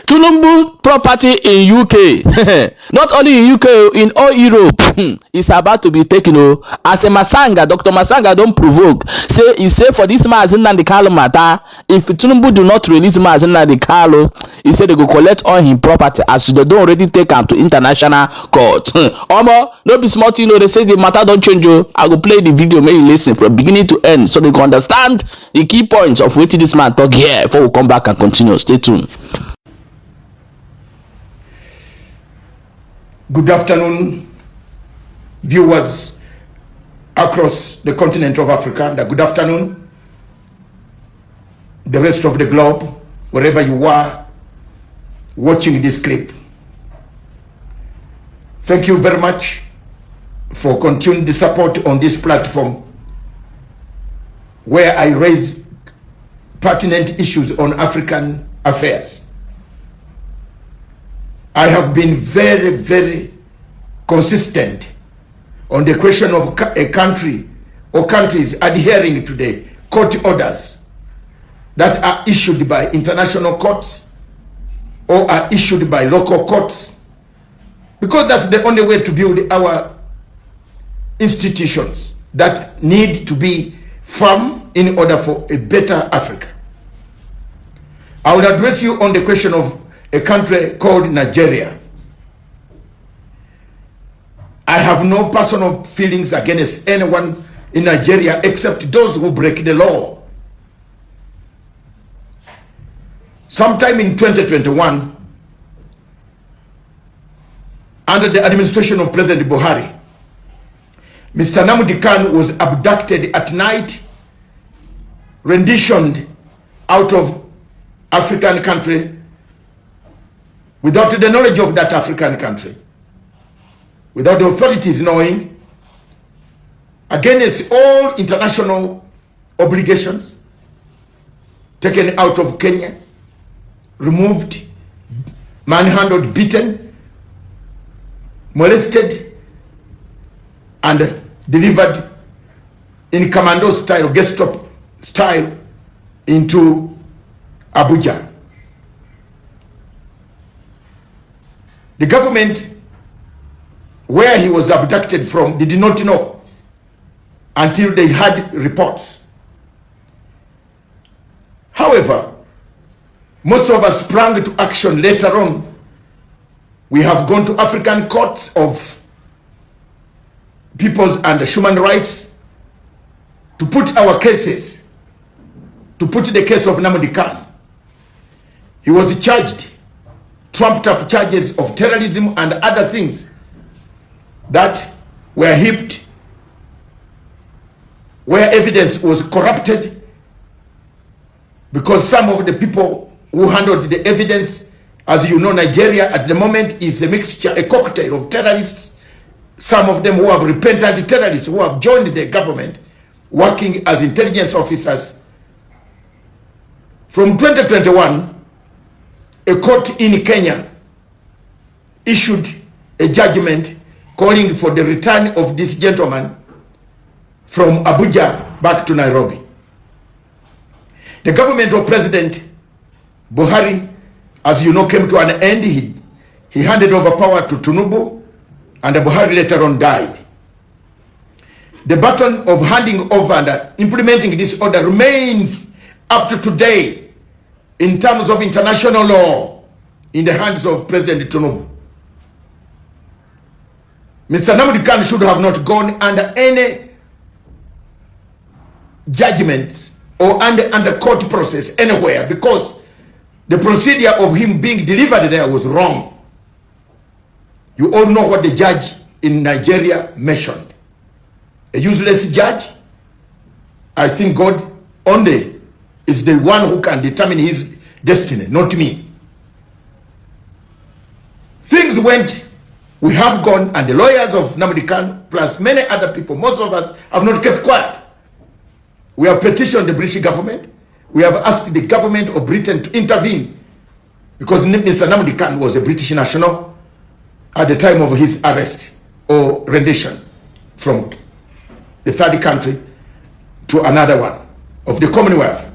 Tinibu property in UK, not only in UK, in all Europe, is about to be taken. As a Masanga, Dr. Masanga don't provoke. He say for this Mazen and the Carlo matter, if Tinibu do not release Mazen and the Carlo, he said they go collect all his property as they don't already take him to international court. Omo, no be smart, they say the matter don't change. I go play the video, make you listen from beginning to end so they can understand the key points of what this man talk here before we come back and continue. Stay tuned. Good afternoon, viewers across the continent of Africa, and good afternoon, the rest of the globe, wherever you are watching this clip. Thank you very much for continued support on this platform where I raise pertinent issues on African affairs. I have been very, very consistent on the question of a country or countries adhering to the court orders that are issued by international courts or are issued by local courts, because that's the only way to build our institutions that need to be firm in order for a better Africa. I will address you on the question of a country called Nigeria. I have no personal feelings against anyone in Nigeria except those who break the law. Sometime in 2021, under the administration of President Buhari, Mr. Nnamdi Kanu was abducted at night, renditioned out of African country without the knowledge of that African country, without the authorities knowing, against all international obligations, taken out of Kenya, removed, manhandled, beaten, molested, and delivered in commando style, Gestapo style, into Abuja. The government where he was abducted from did not know until they had reports. However, most of us sprang to action later on. We have gone to African courts of peoples and human rights to put our cases, to put the case of Nnamdi Kanu. He was charged, trumped up charges of terrorism and other things that were heaped, where evidence was corrupted, because some of the people who handled the evidence, as you know, Nigeria at the moment is a mixture, a cocktail of terrorists, some of them who have repentant terrorists who have joined the government working as intelligence officers. From 2021, a court in Kenya issued a judgment calling for the return of this gentleman from Abuja back to Nairobi. The government of President Buhari, as you know, came to an end. He handed over power to Tinibu, and Buhari later on died. The baton of handing over and implementing this order remains up to today, in terms of international law, in the hands of President Tinibu. Mr. Nnamdi Kanu should have not gone under any judgment or under court process anywhere, because the procedure of him being delivered there was wrong. You all know what the judge in Nigeria mentioned. A useless judge. I think God only is the one who can determine his destiny, not me. Things went, we have gone, and the lawyers of Nnamdi Kanu, plus many other people, most of us have not kept quiet. We have petitioned the British government. We have asked the government of Britain to intervene, because Mr. Nnamdi Kanu was a British national at the time of his arrest or rendition from the third country to another one of the Commonwealth.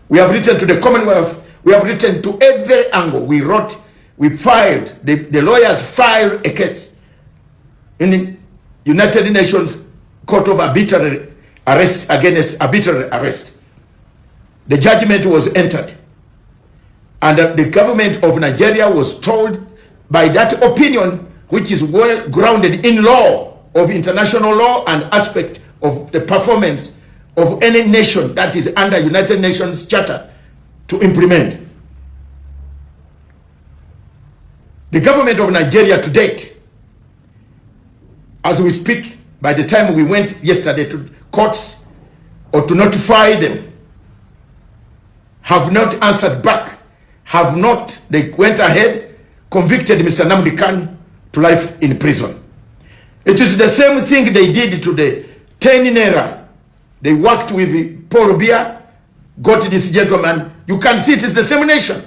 We have written to the Commonwealth. We We have written to every angle. We wrote, we filed, the lawyers filed a case in the United Nations Court of Arbitrary Arrest against arbitrary arrest. The judgment was entered, and the government of Nigeria was told by that opinion, which is well grounded in law of international law and aspect of the performance of any nation that is under United Nations Charter, to implement. The government of Nigeria to date, as we speak, by the time we went yesterday to courts or to notify them, have not answered back, they went ahead, convicted Mr. Nnamdi Kanu to life in prison. It is the same thing they did to the 10 Naira. They worked with Paul Biya, got this gentleman. You can see it is the same nation.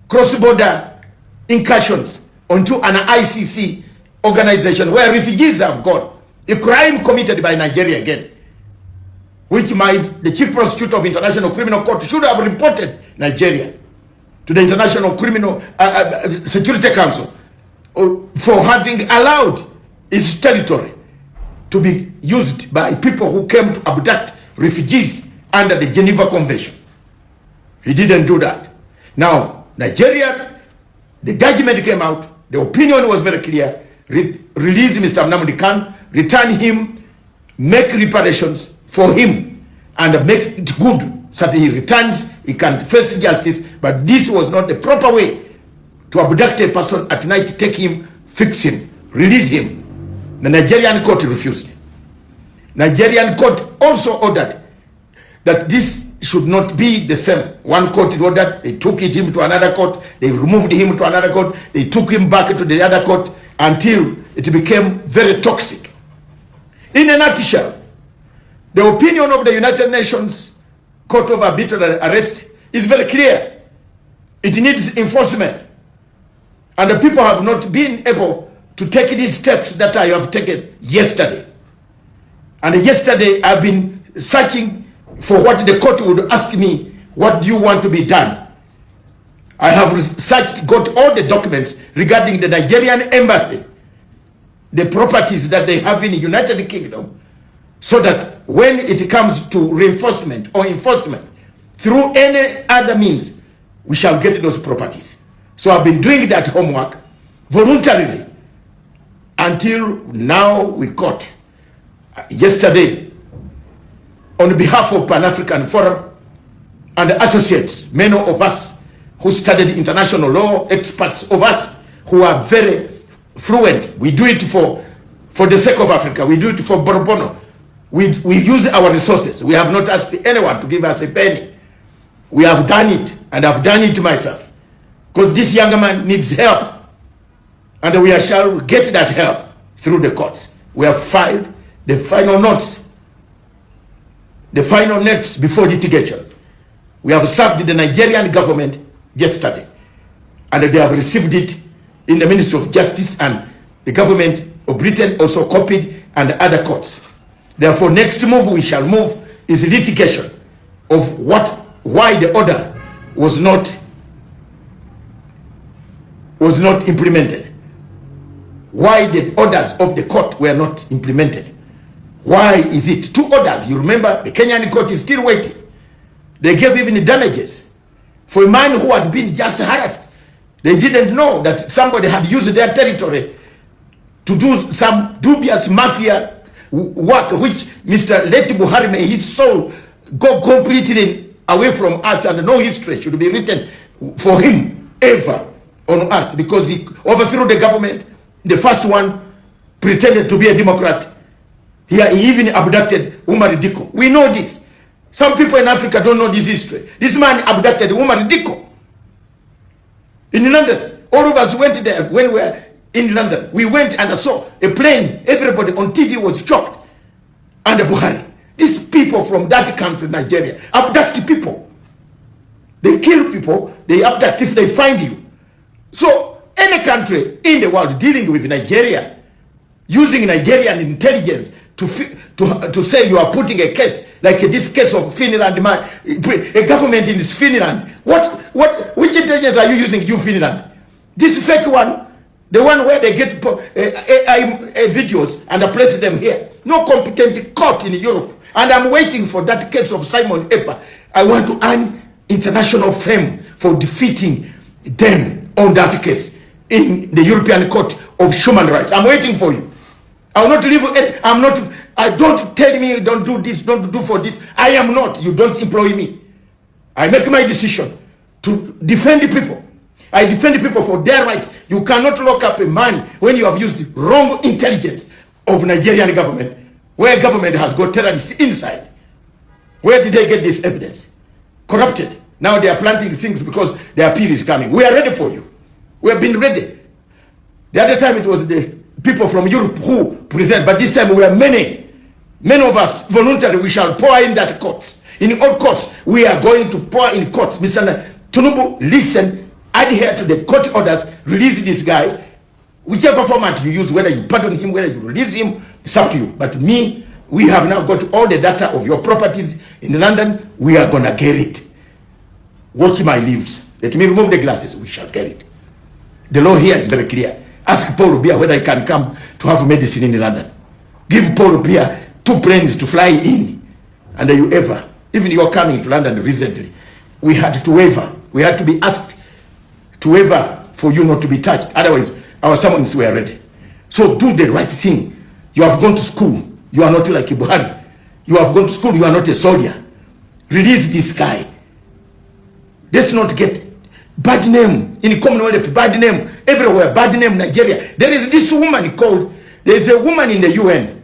Cross-border incursions onto an ICC organization where refugees have gone. A crime committed by Nigeria again, which the chief prosecutor of International Criminal Court should have reported Nigeria to the International Criminal Security Council for having allowed its territory to be used by people who came to abduct refugees under the Geneva Convention. He didn't do that. Now, Nigeria, the judgment came out, the opinion was very clear, release Mr. Nnamdi Kanu, return him, make reparations for him, and make it good so that he returns, he can face justice. But this was not the proper way to abduct a person at night, take him, fix him, release him. The Nigerian court refused. Nigerian court also ordered that this should not be the same. One court ordered, they took him to another court, they removed him to another court, they took him back to the other court until it became very toxic. In a nutshell, the opinion of the United Nations Court of Arbitrary Arrest is very clear. It needs enforcement. And the people have not been able to take these steps that I have taken yesterday. And yesterday I've been searching for what the court would ask me, what do you want to be done? I have searched, got all the documents regarding the Nigerian embassy, the properties that they have in the United Kingdom, so that when it comes to reinforcement or enforcement through any other means, we shall get those properties. So I've been doing that homework voluntarily until now. We got yesterday, on behalf of Pan-African Forum and associates, many of us who studied international law, experts of us who are very fluent. We do it for the sake of Africa. We do it for Bourbono. We use our resources. We have not asked anyone to give us a penny. We have done it, and I've done it myself, because this young man needs help, and we shall get that help through the courts. We have filed the final notes, before litigation. We have served the Nigerian government yesterday, and they have received it in the Ministry of Justice, and the government of Britain also copied, and other courts. Therefore, next move we shall move is litigation of why the order was not implemented. Why the orders of the court were not implemented. Why is it 2 orders? You remember, the Kenyan court is still waiting. They gave even damages for a man who had been just harassed. They didn't know that somebody had used their territory to do some dubious mafia work, which Mr. Leti Buhari, may his soul go completely away from earth, and no history should be written for him ever on earth, because he overthrew the government. The first one pretended to be a Democrat. He even abducted Umar Diko. We know this. Some people in Africa don't know this history. This man abducted Umar Diko in London. All of us went there when we were in London. We went and saw a plane. Everybody on TV was shocked. And Buhari. These people from that country, Nigeria, abduct people. They kill people. They abduct if they find you. So any country in the world dealing with Nigeria, using Nigerian intelligence to say you are putting a case like this case of Finland man, a government in Finland. Which intelligence are you using, you Finland? This fake one, the one where they get AI videos and place them here. No competent court in Europe. And I'm waiting for that case of Simon Epa. I want to earn international fame for defeating them on that case in the European Court of Human Rights. I'm waiting for you. I will not leave. Don't tell me don't do this, don't do for this. I am not. You don't employ me. I make my decision to defend the people. I defend the people for their rights. You cannot lock up a man when you have used wrong intelligence of Nigerian government, where government has got terrorists inside. Where did they get this evidence? Corrupted. Now they are planting things because the appeal is coming. We are ready for you. We have been ready. The other time it was the people from Europe who present, but this time we are many of us voluntarily. We shall pour in that courts. In all courts, we are going to pour in courts. Mr. Tinibu, listen, adhere to the court orders, release this guy. Whichever format you use, whether you pardon him, whether you release him, it's up to you. But me, we have now got all the data of your properties in London. We are gonna get it. Watch my lips. Let me remove the glasses. We shall get it. The law here is very clear. Ask Paul Biya whether he can come to have medicine in London. Give Paul Biya 2 planes to fly in. And you ever, even you are coming to London recently, we had to waiver. We had to be asked to waiver for you not to be touched. Otherwise, our summons were ready. So do the right thing. You have gone to school. You are not like Buhari. You have gone to school. You are not a soldier. Release this guy. Let's not get bad name in the Commonwealth, bad name everywhere, bad name Nigeria. There is this woman called, there is a woman in the UN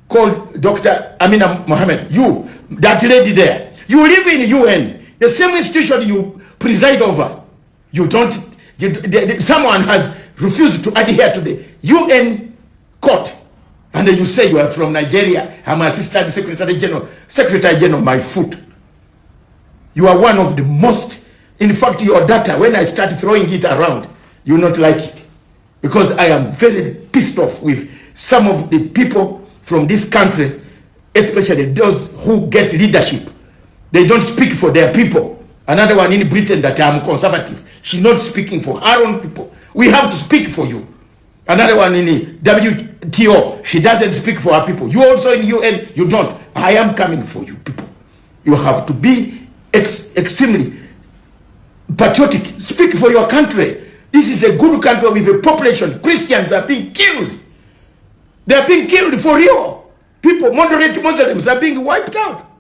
called Dr. Amina Mohammed. You, that lady there, you live in UN, the same institution you preside over. You don't, someone has refused to adhere to the UN court. And then you say you are from Nigeria. I'm Assistant Secretary General, my foot. You are one of the most, in fact, your data, when I start throwing it around, you will not like it. Because I am very pissed off with some of the people from this country, especially those who get leadership. They don't speak for their people. Another one in Britain that I'm conservative. She's not speaking for her own people. We have to speak for you. Another one in the WTO, she doesn't speak for her people. You also in UN, you don't. I am coming for you people. You have to be extremely patriotic. Speak for your country. This is a good country with a population. Christians are being killed. They are being killed for real. People, moderate Muslims are being wiped out.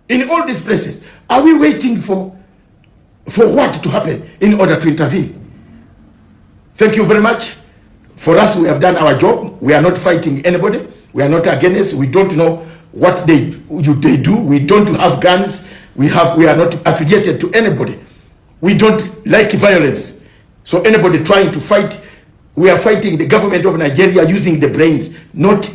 In all these places. Are we waiting for what to happen in order to intervene? Thank you very much. For us, we have done our job. We are not fighting anybody. We are not against. We don't know what they do. We don't have guns. We are not affiliated to anybody. We don't like violence. So anybody trying to fight, we are fighting the government of Nigeria using the brains, not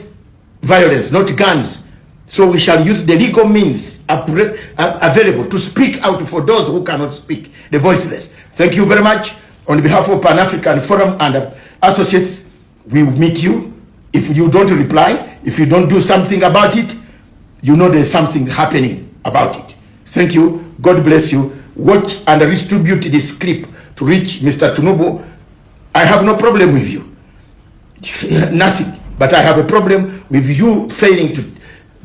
violence, not guns. So we shall use the legal means available to speak out for those who cannot speak, the voiceless. Thank you very much. On behalf of Pan-African Forum and associates, we will meet you. If you don't reply, if you don't do something about it, you know there's something happening about it. Thank you. God bless you. Watch and distribute this clip to reach Mr. Tinibu. I have no problem with you. Nothing. But I have a problem with you failing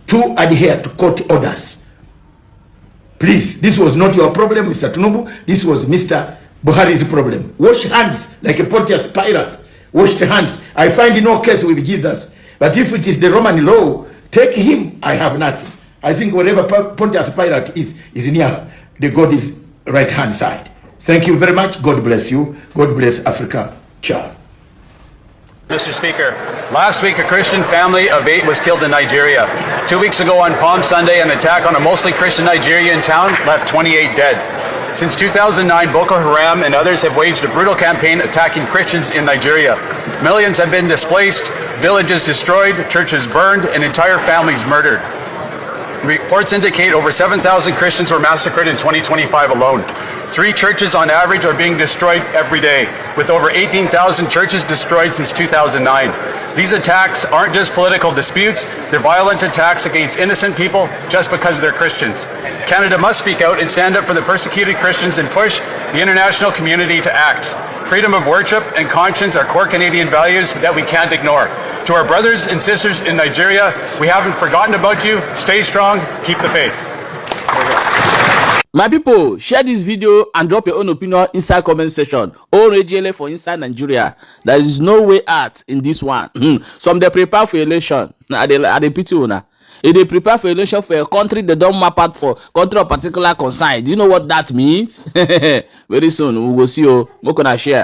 to adhere to court orders. Please, this was not your problem, Mr. Tinibu. This was Mr. Buhari's problem. Wash hands like a Pontius Pilate. Wash the hands. I find no case with Jesus. But if it is the Roman law, take him. I have nothing. I think whatever Pontius Pilate is near the God's right hand side. Thank you very much. God bless you. God bless Africa. Ciao. Mr. Speaker, last week a Christian family of 8 was killed in Nigeria. 2 weeks ago on Palm Sunday, an attack on a mostly Christian Nigerian town left 28 dead. Since 2009, Boko Haram and others have waged a brutal campaign attacking Christians in Nigeria. Millions have been displaced, villages destroyed, churches burned, and entire families murdered. Reports indicate over 7,000 Christians were massacred in 2025 alone. 3 churches on average are being destroyed every day, with over 18,000 churches destroyed since 2009. These attacks aren't just political disputes, they're violent attacks against innocent people just because they're Christians. Canada must speak out and stand up for the persecuted Christians and push the international community to act. Freedom of worship and conscience are core Canadian values that we can't ignore. To our brothers and sisters in Nigeria, we haven't forgotten about you. Stay strong, keep the faith. My people, share this video and drop your own opinion inside comment section. Orejele for inside Nigeria. There is no way out in this one. Some they prepare for election. They pity una. If they prepare for election for a country, they don't map out for country of particular concern. Do you know what that means? Very soon we will see you. We're gonna share.